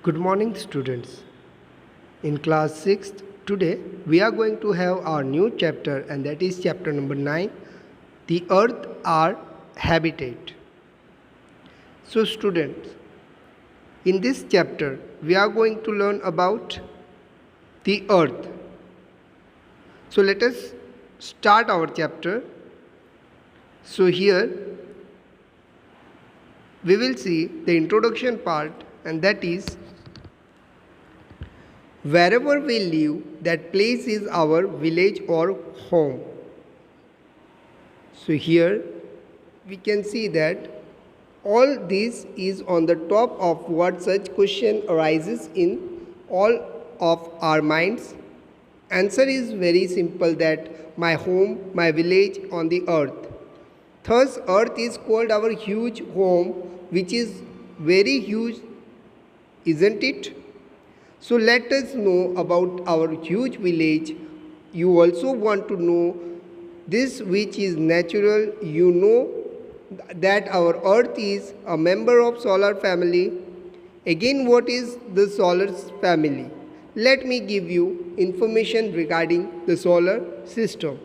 Good morning, students. In class 6th, today we are going to have our new chapter, and that is chapter number 9, The Earth, Our Habitat. So, students, in this chapter, we are going to learn about the Earth. So, let us start our chapter. So, here we will see the introduction part, and that is wherever we live, that place is our village or home. So here we can see that all this is on the top of what such question arises in all of our minds. Answer is very simple, that my home, my village on the earth. Thus earth is called our huge home, which is very huge, isn't it? So let us know about our huge village. You also want to know this which is natural. You know that our earth is a member of solar family. Again, what is the solar family? Let me give you information regarding the solar system.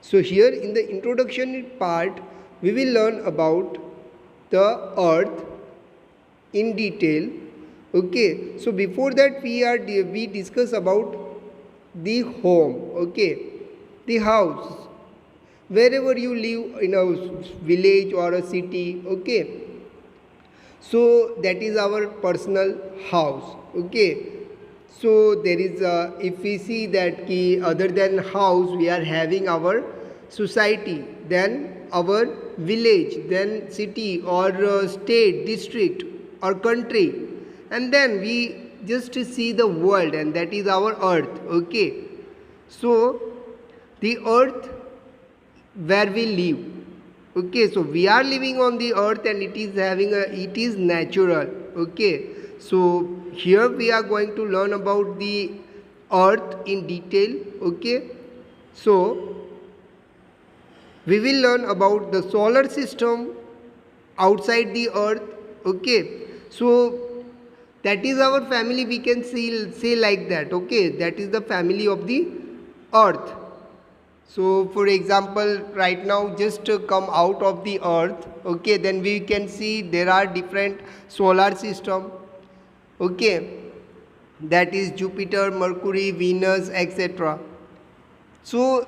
So here in the introduction part, we will learn about the earth in detail. Okay, so before that we discuss about the home. Okay, the house, wherever you live in a village or a city. Okay, so that is our personal house. Okay, so there is if we see that key other than house we are having our society, then our village, then city or state, district or country, and then we just see the world, and that is our earth. Okay, so the earth where we live. Okay, so we are living on the earth, and it is natural. Okay, so here we are going to learn about the earth in detail. Okay, so we will learn about the solar system outside the earth. Okay, so that is our family, we can say like that. Okay, that is the family of the earth. So for example, right now just come out of the earth. Okay, then we can see there are different solar system. Okay, that is Jupiter, Mercury, Venus, etc. So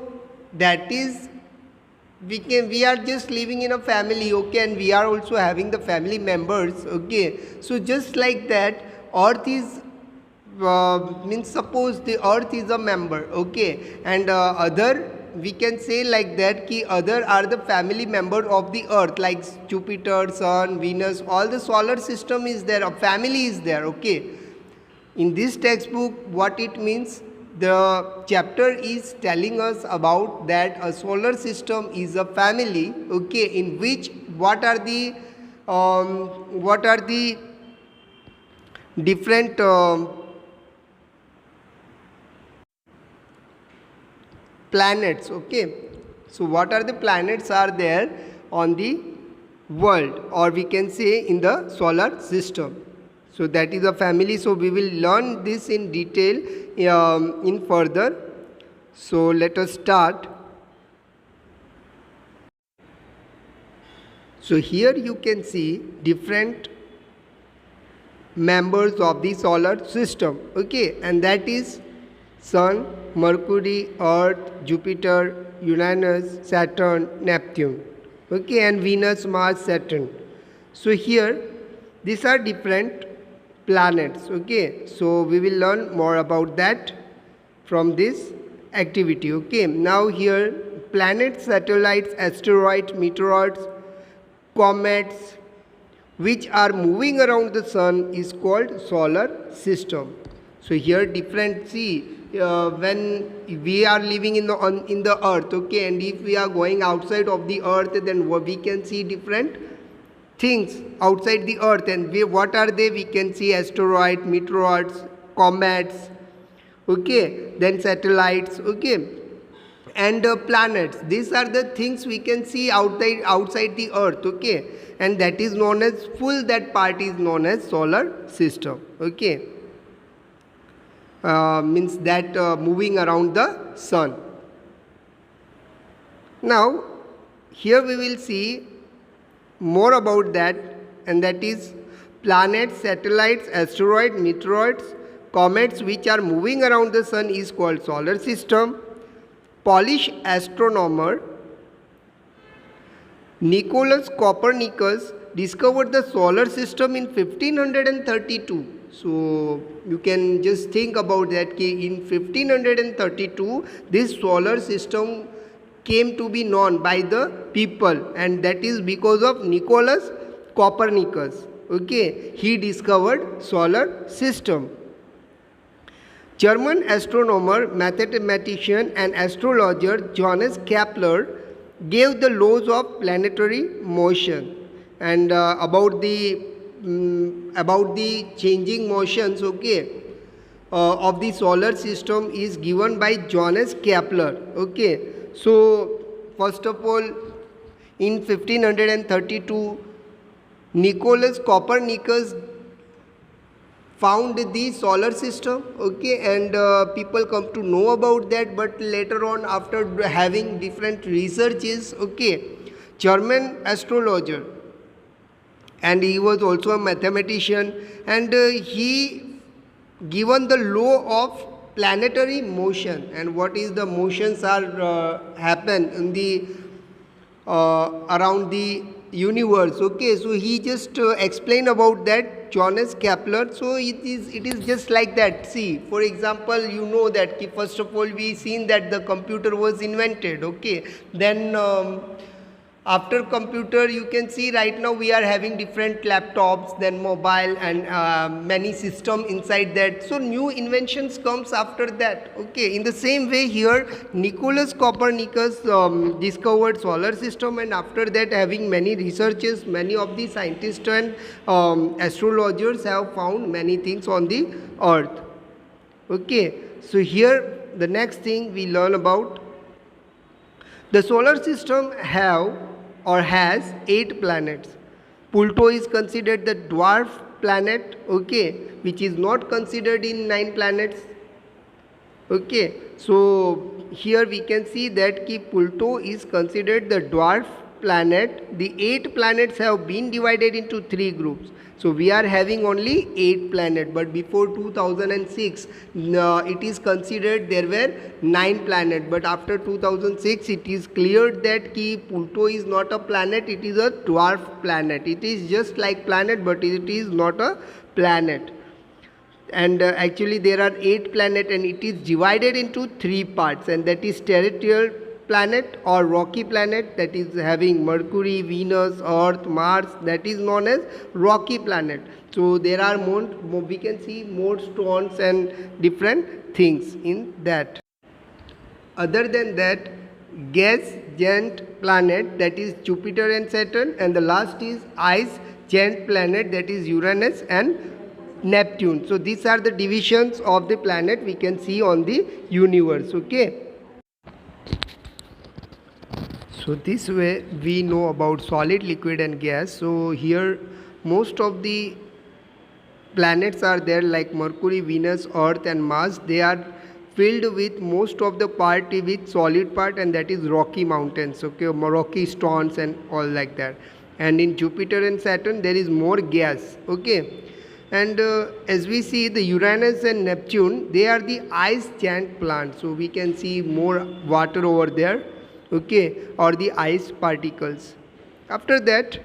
that is we are just living in a family. Okay, and we are also having the family members. Okay, so just like that, earth is means suppose the earth is a member. Okay, and other we can say like that ki other are the family member of the earth, like Jupiter, Sun, Venus, all the solar system is there, a family is there. Okay, in this textbook what it means, the chapter is telling us about that a solar system is a family. Okay, in which what are the different planets. Okay, so what are the planets are there on the world, or we can say in the solar system. So that is a family. So we will learn this in detail in further. So let us start. So here you can see different members of the solar system. Okay, and that is Sun, Mercury, Earth, Jupiter, Uranus, Saturn, Neptune. Okay, and Venus, Mars, Saturn. So here these are different planets. Okay, so we will learn more about that from this activity. Okay, now here planets, satellites, asteroids, meteoroids, comets which are moving around the sun is called solar system. So here different, see when we are living in the earth. Okay, and if we are going outside of the earth, then we can see different things outside the earth, and what are they? We can see asteroids, meteoroids, comets. Okay, then satellites. Okay, and planets. These are the things we can see outside the earth, okay, and that is known as that part is known as solar system, okay. Means that moving around the sun. Now here we will see more about that, and that is planets, satellites, asteroids, meteoroids, comets which are moving around the sun is called solar system. Polish astronomer Nicolaus Copernicus discovered the solar system in 1532. So you can just think about that, in 1532 this solar system came to be known by the people, and that is because of Nicolaus Copernicus, okay. He discovered solar system. German astronomer, mathematician and astrologer Johannes Kepler gave the laws of planetary motion, and about the changing motions, okay, of the solar system is given by Johannes Kepler, okay. So first of all, in 1532 Nicolaus Copernicus found the solar system, okay, and people come to know about that, but later on, after having different researches, okay, German astrologer, and he was also a mathematician, and he given the law of planetary motion, and what is the motions are happen in the around the universe, okay. So he just explained about that, Johannes Kepler. So it is just like that. See, for example, you know that first of all we seen that the computer was invented, okay. Then after computer, you can see right now we are having different laptops, then mobile, and many system inside that. So new inventions comes after that, okay. In the same way here, Nicolaus Copernicus discovered solar system, and after that, having many researches, many of the scientists and astrologers have found many things on the earth, okay. So here the next thing we learn about, the solar system has 8 planets. Pluto is considered the dwarf planet, okay, which is not considered in 9 planets, okay. So here we can see that Pluto is considered the dwarf planet. The 8 planets have been divided into 3 groups. So we are having only 8 planets, but before 2006 it is considered there were 9 planets, but after 2006 it is cleared that Pluto is not a planet, it is a dwarf planet. It is just like planet, but it is not a planet. And actually there are 8 planets, and it is divided into 3 parts, and that is terrestrial planet or rocky planet, that is having Mercury, Venus, Earth, Mars, that is known as rocky planet. So there are more, we can see more stones and different things in that. Other than that, gas giant planet, that is Jupiter and Saturn, and the last is ice giant planet, that is Uranus and Neptune. So these are the divisions of the planet we can see on the universe, okay. So this way we know about solid, liquid and gas. So here most of the planets are there, like Mercury, Venus, Earth and Mars. They are filled with most of the part with solid part, and that is rocky mountains, okay, rocky stones and all like that. And in Jupiter and Saturn there is more gas, okay. And as we see, the Uranus and Neptune, they are the ice giant planets. So we can see more water over there, okay, or the ice particles. After that,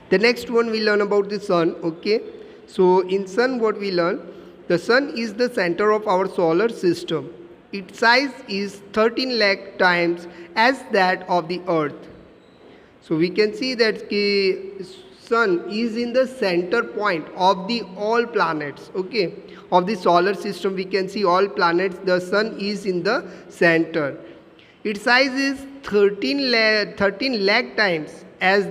the next one we learn about the sun, okay. So in sun, what we learn, the sun is the center of our solar system. Its size is 13 lakh times as that of the earth. So we can see that the sun is in the center point of the all planets, okay, of the solar system. We can see all planets, the sun is in the center. Its size is 13 lakh times as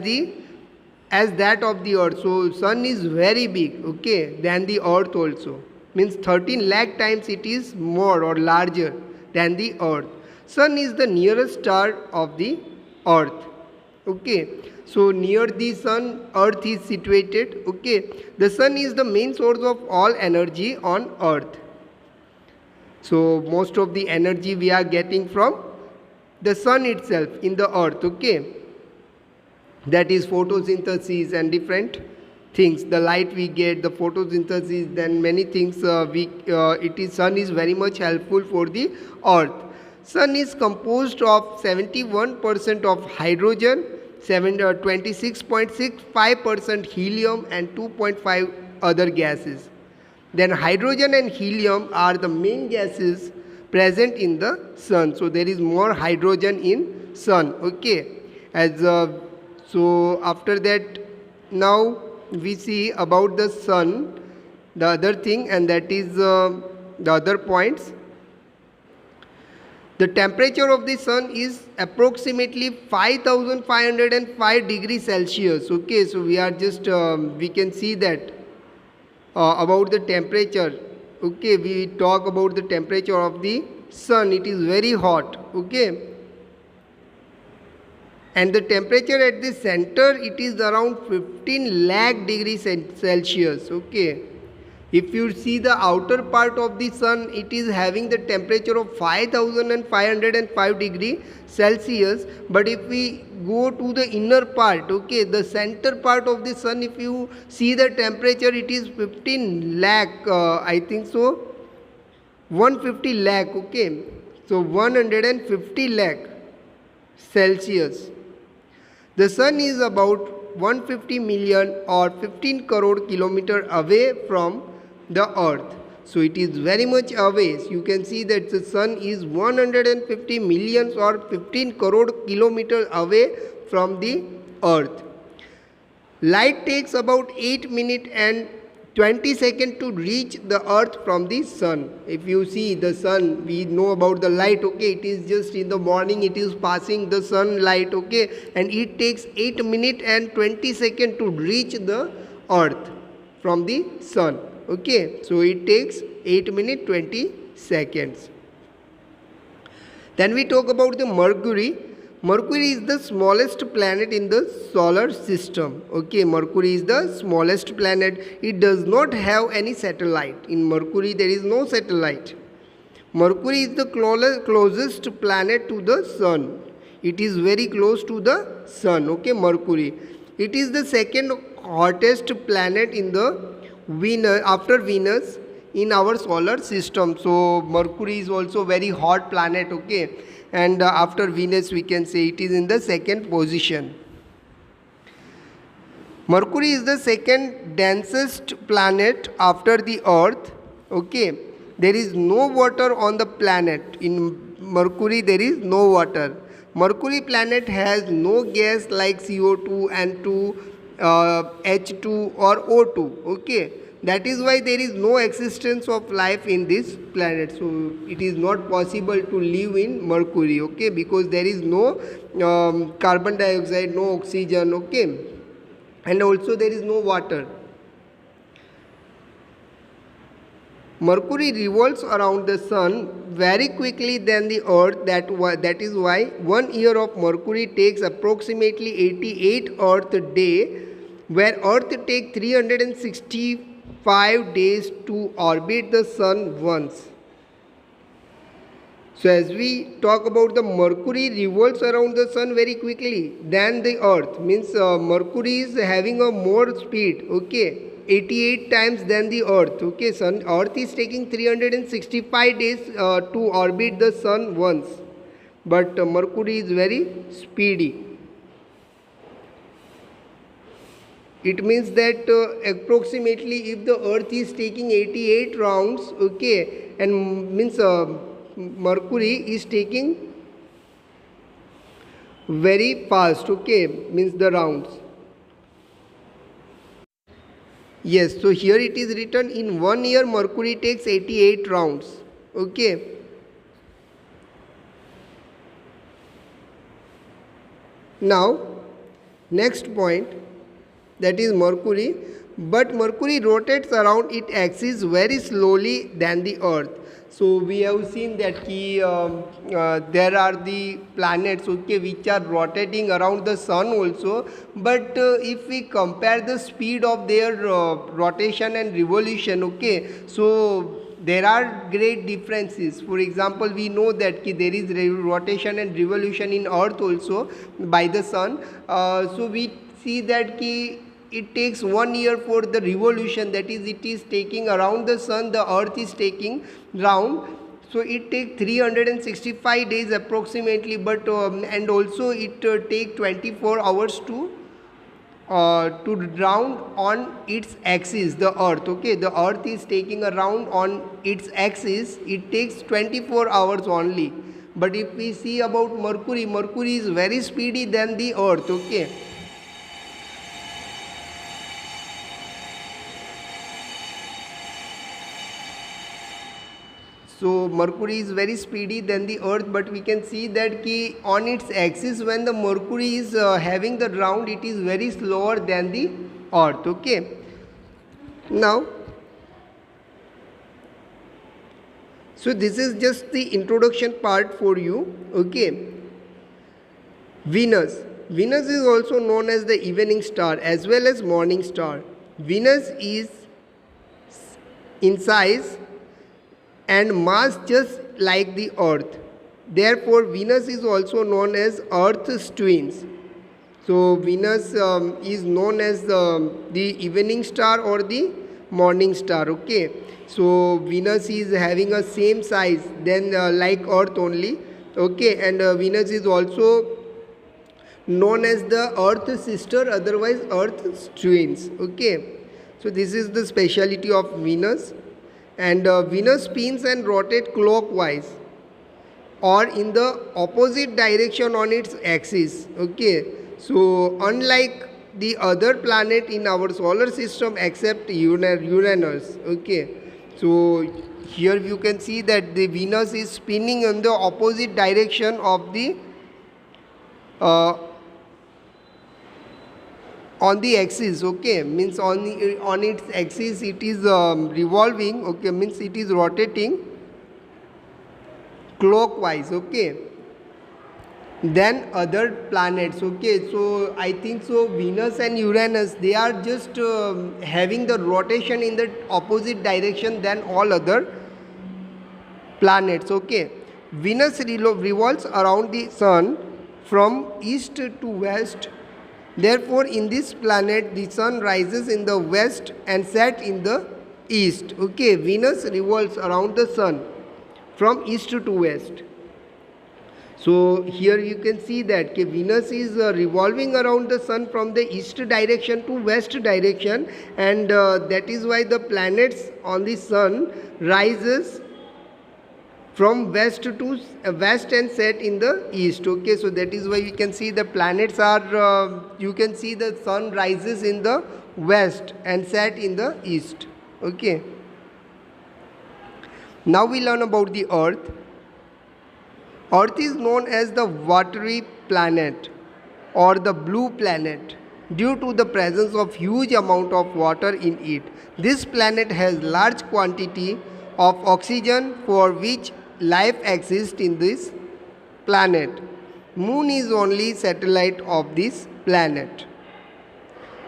that of the earth. So sun is very big, okay, than the earth also. Means 13 lakh times it is more or larger than the earth. Sun is the nearest star of the earth. Okay, so near the sun earth is situated. Okay, the sun is the main source of all energy on earth. So most of the energy we are getting from the sun itself in the earth. Okay, that is photosynthesis and different things, the light we get, the photosynthesis, then many things it is sun is very much helpful for the earth. Sun is composed of 71% of hydrogen, 26.65% helium and 2.5 other gases. Then hydrogen and helium are the main gases present in the sun. So there is more hydrogen in sun. Okay, as so after that, now we see about the sun, the other thing, and that is the other points. The temperature of the sun is approximately 5505 degrees Celsius. Okay, so we are just we can see that about the temperature. Okay, we talk about the temperature of the sun. It is very hot. Okay, and the temperature at the center, it is around 15 lakh degrees Celsius. Okay, if you see the outer part of the sun, it is having the temperature of 5505 degree Celsius. But if we go to the inner part, okay, the center part of the sun, if you see the temperature, it is 15 lakh, I think so, 150 lakh. Okay, so 150 lakh Celsius. The sun is about 150 million or 15 crore kilometer away from the earth. So it is very much away. So you can see that the sun is 150 millions or 15 crore kilometer away from the earth. Light takes about 8 minutes and 20 seconds to reach the earth from the sun. If you see the sun, we know about the light. Okay, it is just in the morning, it is passing the sunlight. Okay, and it takes 8 minutes and 20 seconds to reach the earth from the sun. Okay, so it takes 8 minutes 20 seconds. Then we talk about the Mercury. Mercury is the smallest planet in the solar system. Okay, Mercury is the smallest planet. It does not have any satellite. In Mercury there is no satellite. Mercury is the closest planet to the sun. It is very close to the sun. Okay, Mercury. It is the second hottest planet in the Venus, after Venus, in our solar system. So Mercury is also very hot planet. Okay, and after Venus we can say it is in the second position. Mercury is the second densest planet after the earth. Okay, there is no water on the planet. In Mercury there is no water. Mercury planet has no gas like CO2, N2, H2 or O2. Okay, that is why there is no existence of life in this planet. So it is not possible to live in Mercury. Okay, because there is no carbon dioxide, no oxygen. Okay, and also there is no water. Mercury revolves around the sun very quickly than the earth. That is why 1 year of Mercury takes approximately 88 earth day, where earth takes 365 days to orbit the sun once. So as we talk about the Mercury revolves around the sun very quickly than the earth, means Mercury is having a more speed. Okay, 88 times than the earth. Okay, earth is taking 365 days to orbit the sun once, but Mercury is very speedy. It means that approximately if the earth is taking 88 rounds, okay, and means Mercury is taking very fast. Okay, means the rounds. Yes, so here it is written in 1 year Mercury takes 88 rounds. Okay. Now, next point, that is Mercury. but Mercury rotates around its axis very slowly than the Earth. So we have seen that there are the planets, okay, which are rotating around the sun also, but if we compare the speed of their rotation and revolution, okay, so there are great differences. For example, we know that there is rotation and revolution in Earth also by the sun. So we see that it takes 1 year for the revolution, that is, it is taking around the sun, the Earth is taking round. So it takes 365 days approximately, but and also it take 24 hours to round on its axis, the Earth. Okay, the Earth is taking a round on its axis. It takes 24 hours only. But if we see about Mercury, Mercury is very speedy than the Earth. Okay. So Mercury is very speedy than the Earth, but we can see that on its axis, when the Mercury is having the round, it is very slower than the Earth. Okay. Now, so this is just the introduction part for you. Okay. Venus. Venus is also known as the evening star as well as morning star. Venus is in size and mass just like the Earth. Therefore, Venus is also known as Earth's twins. So, Venus is known as the evening star or the morning star. Okay. So, Venus is having a same size than like Earth only. Okay. And Venus is also known as the Earth's sister, otherwise Earth's twins. Okay. So, this is the speciality of Venus. And Venus spins and rotates clockwise or in the opposite direction on its axis. Okay, so unlike the other planet in our solar system except Uranus. Okay, so here you can see that the Venus is spinning in the opposite direction of the on the axis. Okay, means on its axis it is revolving. Okay, means it is rotating clockwise. Okay, than other planets. Okay, so I think so Venus and Uranus, they are just having the rotation in the opposite direction than all other planets. Okay, Venus revolves around the sun from east to west. Therefore, in this planet, the sun rises in the west and sets in the east. Okay, Venus revolves around the sun from east to west. So, here you can see that Venus is revolving around the sun from the east direction to west direction, and that is why the planets on the sun rises from west to west and set in the east. Okay, so that is why you can see the planets are you can see the sun rises in the west and set in the east. Okay, now we learn about the Earth. Earth is known as the watery planet or the blue planet due to the presence of huge amount of water in it. This planet has large quantity of oxygen for which life exists in this planet. Moon is only satellite of this planet.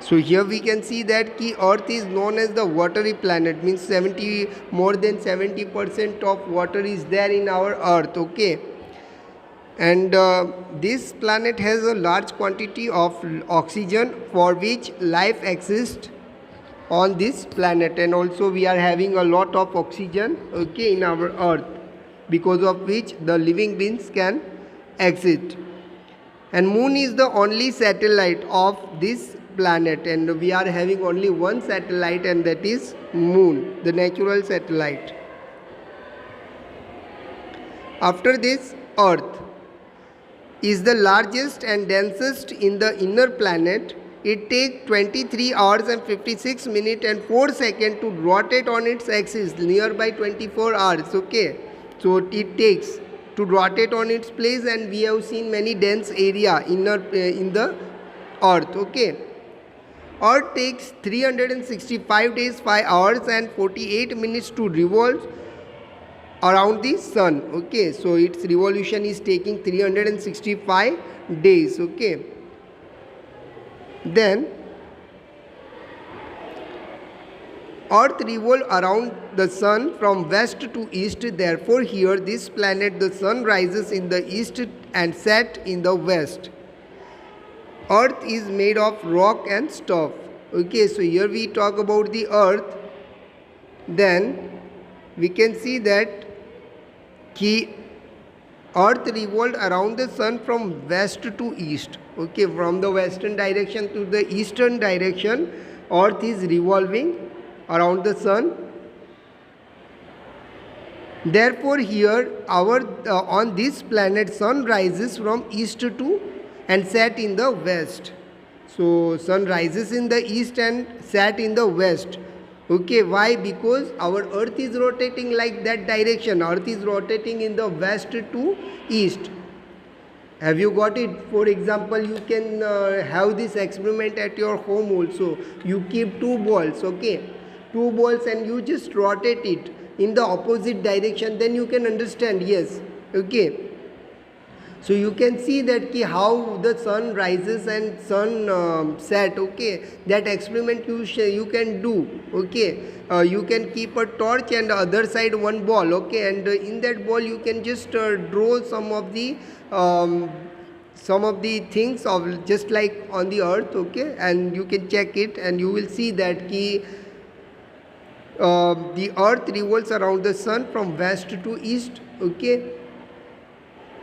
So here we can see that Earth is known as the watery planet, means more than 70% of water is there in our Earth. Okay, and this planet has a large quantity of oxygen for which life exists on this planet, and also we are having a lot of oxygen, okay, in our Earth, because of which the living beings can exist. And Moon is the only satellite of this planet, and we are having only one satellite, and that is Moon, the natural satellite. After this, Earth is the largest and densest in the inner planet. It takes 23 hours and 56 minutes and 4 seconds to rotate on its axis, nearby 24 hours. Okay, so it takes to rotate on its place, and we have seen many dense area in the Earth. Okay, Earth takes 365 days, 5 hours and 48 minutes to revolve around the sun. Okay, so its revolution is taking 365 days. Okay, then Earth revolves around the sun from west to east. Therefore, here this planet, the sun rises in the east and sets in the west. Earth is made of rock and stuff. Okay, so here we talk about the earth. Then we can see that earth revolved around the sun from west to east. Okay, from the western direction to the eastern direction, earth is revolving around the sun. Therefore, here on this planet, sun rises from east to and set in the west. So sun rises in the east and set in the west. Okay, why? Because our earth is rotating like that direction. Earth is rotating in the west to east. Have you got it? For example, you can have this experiment at your home also. You keep two balls, okay? Two balls, and you just rotate it in the opposite direction. Then you can understand, yes, okay. So you can see that how the sun rises and sun set. Okay, that experiment you can do. Okay, you can keep a torch and the other side one ball. Okay, and in that ball you can just draw some of the things of just like on the earth. Okay, and you can check it and you will see that the earth revolves around the sun from west to east. Okay,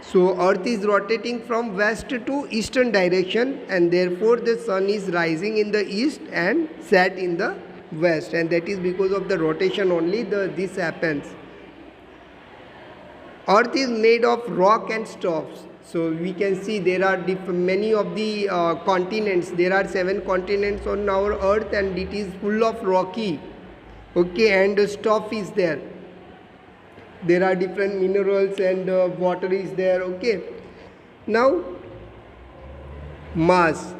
so earth is rotating from west to eastern direction, and therefore the sun is rising in the east and set in the west, and that is because of the rotation only this happens. Earth is made of rock and stuff. So we can see there are many of the continents. There are 7 continents on our earth, and it is full of rocky. Okay, and stuff is there. There are different minerals and water is there. Okay, now Mars.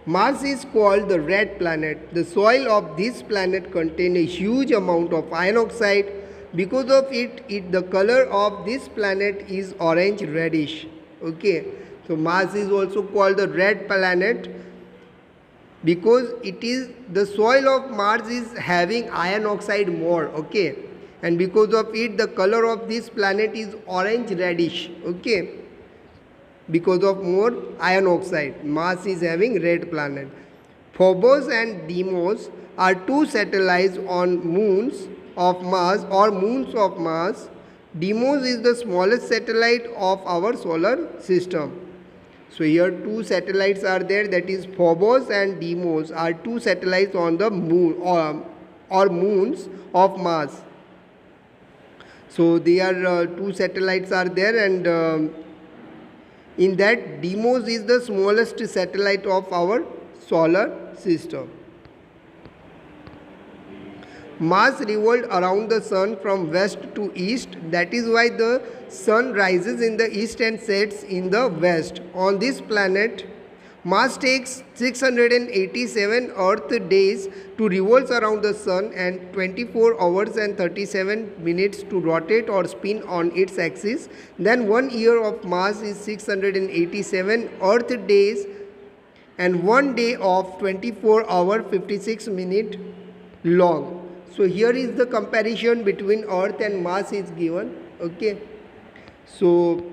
Mars is called the red planet. The soil of this planet contains a huge amount of iron oxide. Because of it the color of this planet is orange reddish. Okay, so Mars is also called the red planet because it is the soil of Mars is having iron oxide more. Okay, and because of it the color of this planet is orange reddish. Okay, because of more iron oxide, Mars is having red planet. Phobos and Deimos are 2 satellites on moons of Mars or moons of Mars. Deimos is the smallest satellite of our solar system. So here 2 satellites are there, that is Phobos and Deimos are 2 satellites on the moon or moons of Mars. So they are 2 satellites are there, and in that Deimos is the smallest satellite of our solar system. Mars revolved around the sun from west to east. That is why the sun rises in the east and sets in the west. On this planet, Mars takes 687 Earth days to revolve around the sun and 24 hours and 37 minutes to rotate or spin on its axis. Then 1 year of Mars is 687 Earth days and 1 day of 24 hours 56 minutes long. So here is the comparison between Earth and Mars is given. Okay, so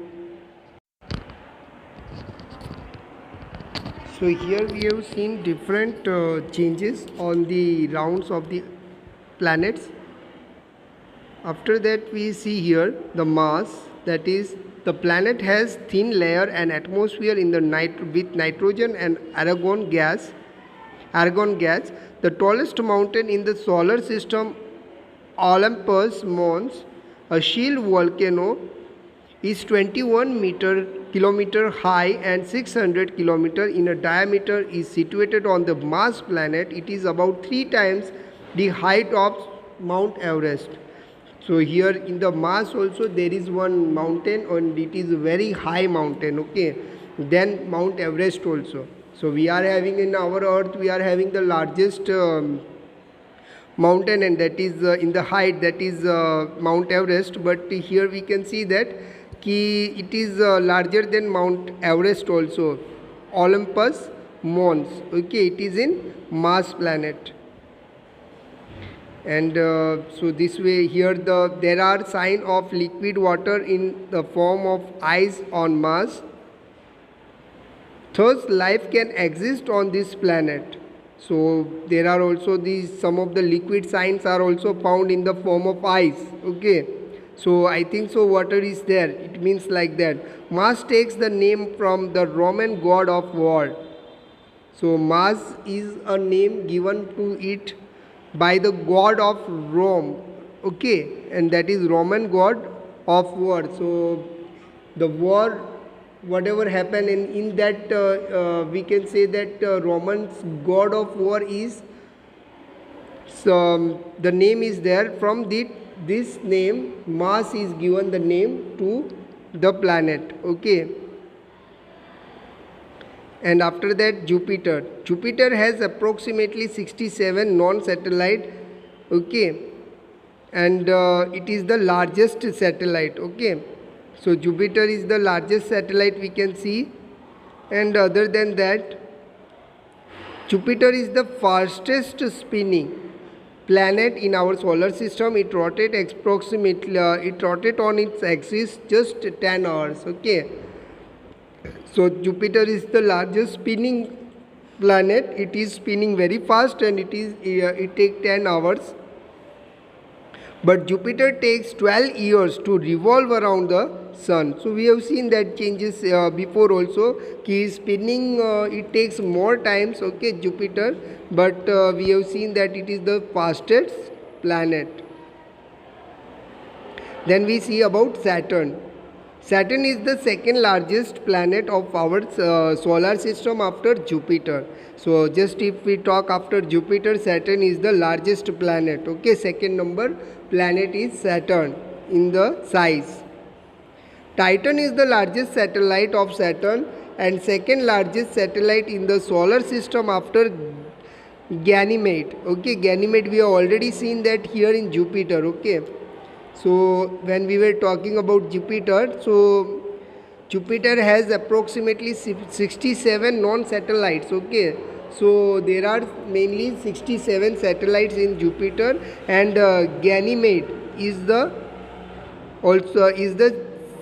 here we have seen different changes on the rounds of the planets. After that we see here the Mars, that is the planet has thin layer and atmosphere in the with nitrogen and argon gas. The tallest mountain in the solar system, Olympus Mons, a shield volcano, is 21 kilometer high and 600 kilometer in a diameter, is situated on the Mars planet. It is about 3 times the height of Mount Everest. So here in the Mars also there is one mountain, and it is a very high mountain. Okay, then Mount Everest also. So we are having in our earth, we are having the largest mountain, and that is in the height, that is Mount Everest. But here we can see that it is larger than Mount Everest also, Olympus Mons. Okay, it is in Mars planet. And so this way here there are sign of liquid water in the form of ice on Mars. Thus life can exist on this planet. So there are also some of the liquid signs are also found in the form of ice. Okay, so I think so water is there, it means like that. Mars takes the name from the Roman god of war. So Mars is a name given to it by the god of Rome. Okay, and that is Roman god of war. So the war, whatever happened in that we can say that Roman's god of war is, so the name is there. From this name Mars is given the name to the planet. Okay, and after that Jupiter has approximately 67 non-satellite. Okay, and it is the largest satellite. Okay, so Jupiter is the largest satellite we can see. And other than that, Jupiter is the fastest spinning planet in our solar system. It rotates approximately it rotates on its axis just 10 hours. Okay, so Jupiter is the largest spinning planet. It is spinning very fast, and it takes 10 hours. But Jupiter takes 12 years to revolve around the sun. So we have seen that changes before also. Ki spinning it takes more times. Okay, Jupiter, but we have seen that it is the fastest planet. Then we see about Saturn. Saturn is the second largest planet of our solar system after Jupiter. So just if we talk after Jupiter, Saturn is the largest planet. Okay, second number planet is Saturn in the size. Titan is the largest satellite of Saturn and second largest satellite in the solar system after Ganymede. Okay, Ganymede we have already seen that here in Jupiter. Okay, so when we were talking about Jupiter, so Jupiter has approximately 67 non-satellites. Okay, so there are mainly 67 satellites in Jupiter, and Ganymede is the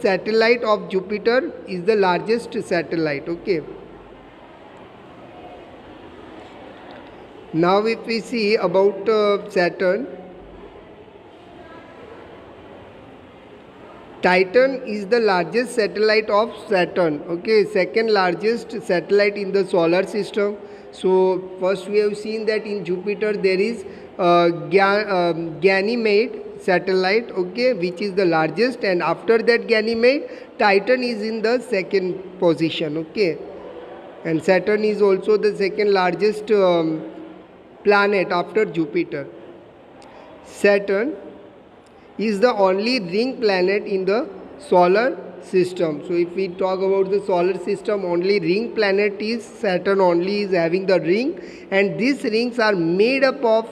satellite of Jupiter, is the largest satellite. Okay, now if we see about Saturn, Titan is the largest satellite of Saturn. Okay, second largest satellite in the solar system. So first we have seen that in Jupiter there is Ganymede satellite. Okay, which is the largest, and after that Ganymede, Titan is in the second position. Okay, and Saturn is also the second largest planet after Jupiter. Saturn is the only ring planet in the solar system. So if we talk about the solar system, only ring planet is Saturn, only is having the ring, and these rings are made up of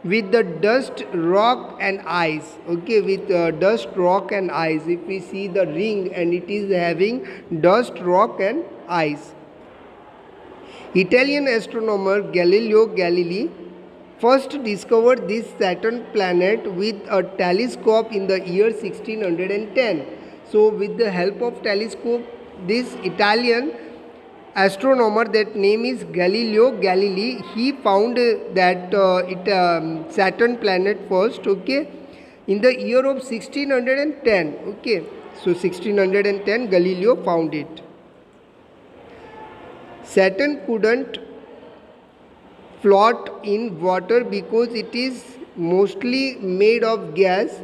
with the dust, rock and ice. Okay, with dust, rock and ice. If we see the ring, and it is having dust, rock and ice. Italian astronomer Galileo Galilei first discovered this Saturn planet with a telescope in the year 1610. So with the help of telescope, this Italian astronomer, that name is Galileo Galilei, he found that Saturn planet first. Okay, in the year of 1610. Okay, so 1610 Galileo found it. Saturn couldn't float in water because it is mostly made of gas.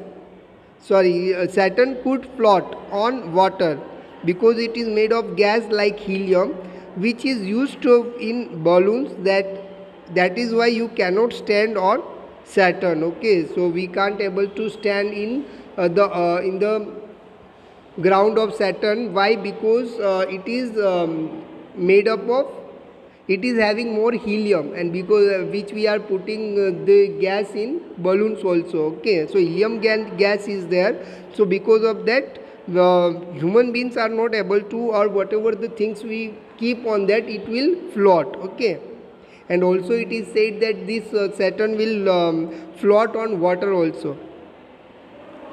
Saturn could float on water because it is made of gas like helium, which is used in balloons. That is why you cannot stand on Saturn. Okay, so we can't able to stand in the ground of Saturn. Why? Because it is made up of it is having more helium, and because which we are putting the gas in balloons also. Okay, so helium gas is there. So because of that, human beings are not able to, or whatever the things we keep on that, it will float. Okay, and also it is said that this Saturn will float on water also,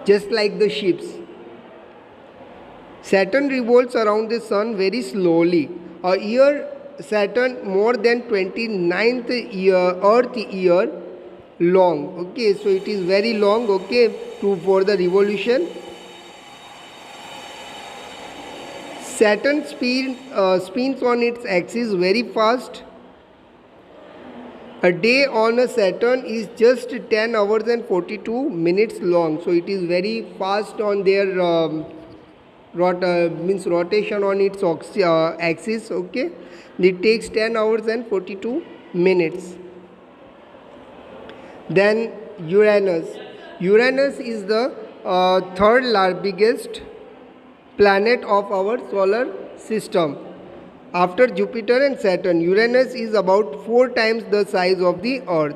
just like the ships. Saturn revolves around the sun very slowly. A year Saturn more than 29th year Earth year long. Okay, so it is very long. Okay, for the revolution. Saturn spins on its axis very fast. A day on a Saturn is just 10 hours and 42 minutes long. So it is very fast on their rotation on its axis. Okay, it takes 10 hours and 42 minutes. Then Uranus. Uranus is the third biggest planet of our solar system. After Jupiter and Saturn, Uranus is about 4 times the size of the Earth.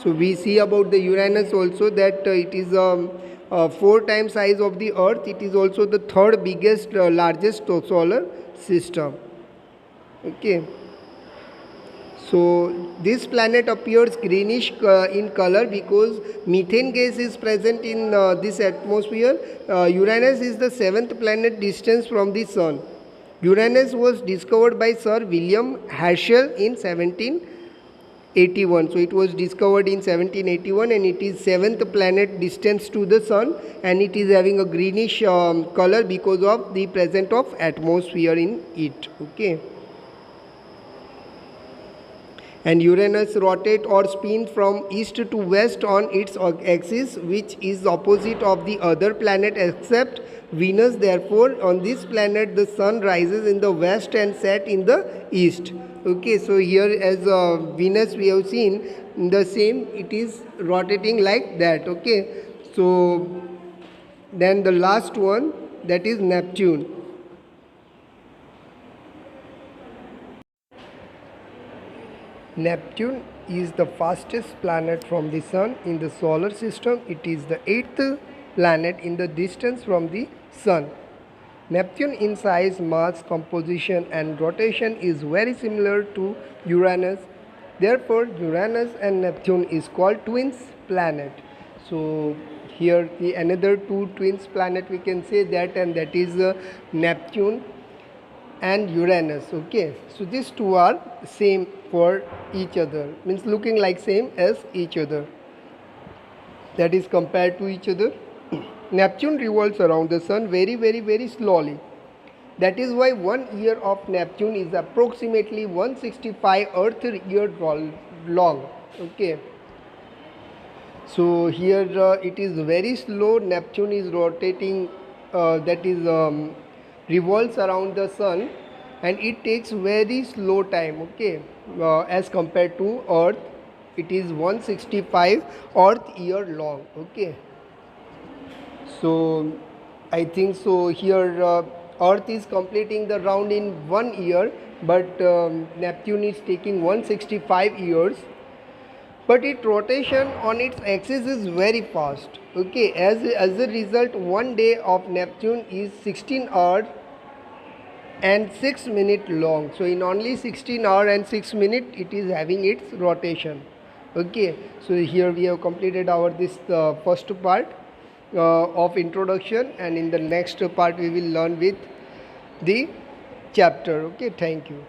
So we see about the Uranus also that it is 4 times size of the Earth. It is also the third biggest, largest solar system. Okay. So this planet appears greenish in color because methane gas is present in this atmosphere. Uranus is the 7th planet distance from the Sun. Uranus was discovered by Sir William Herschel in 1781. So it was discovered in 1781, and it is 7th planet distance to the Sun, and it is having a greenish color because of the presence of atmosphere in it. Okay. And Uranus rotates or spins from east to west on its axis, which is opposite of the other planet except Venus. Therefore, on this planet the sun rises in the west and sets in the east. Okay, so here as Venus we have seen the same, it is rotating like that. Okay, so then the last one, that is Neptune. Neptune is the fastest planet from the Sun in the solar system. It is the 8th planet in the distance from the Sun. Neptune in size, mass, composition and rotation is very similar to Uranus. Therefore, Uranus and Neptune is called twins planet. So here the another two twins planet we can say that, and that is Neptune and Uranus. Okay, so these two are same for each other, means looking like same as each other, that is compared to each other. Neptune revolves around the sun very slowly. That is why 1 year of Neptune is approximately 165 Earth year long. Okay, so here it is very slow. Neptune is rotating, that is revolves around the sun, and it takes very slow time. Okay, as compared to Earth, it is 165 Earth year long. Okay, so I think so here Earth is completing the round in 1 year, but Neptune is taking 165 years. But its rotation on its axis is very fast. Okay, as a result, 1 day of Neptune is 16 hours and 6 minutes long. So in only 16 hours and 6 minutes it is having its rotation. Okay, so here we have completed our this first part of introduction, and in the next part we will learn with the chapter. Okay, thank you.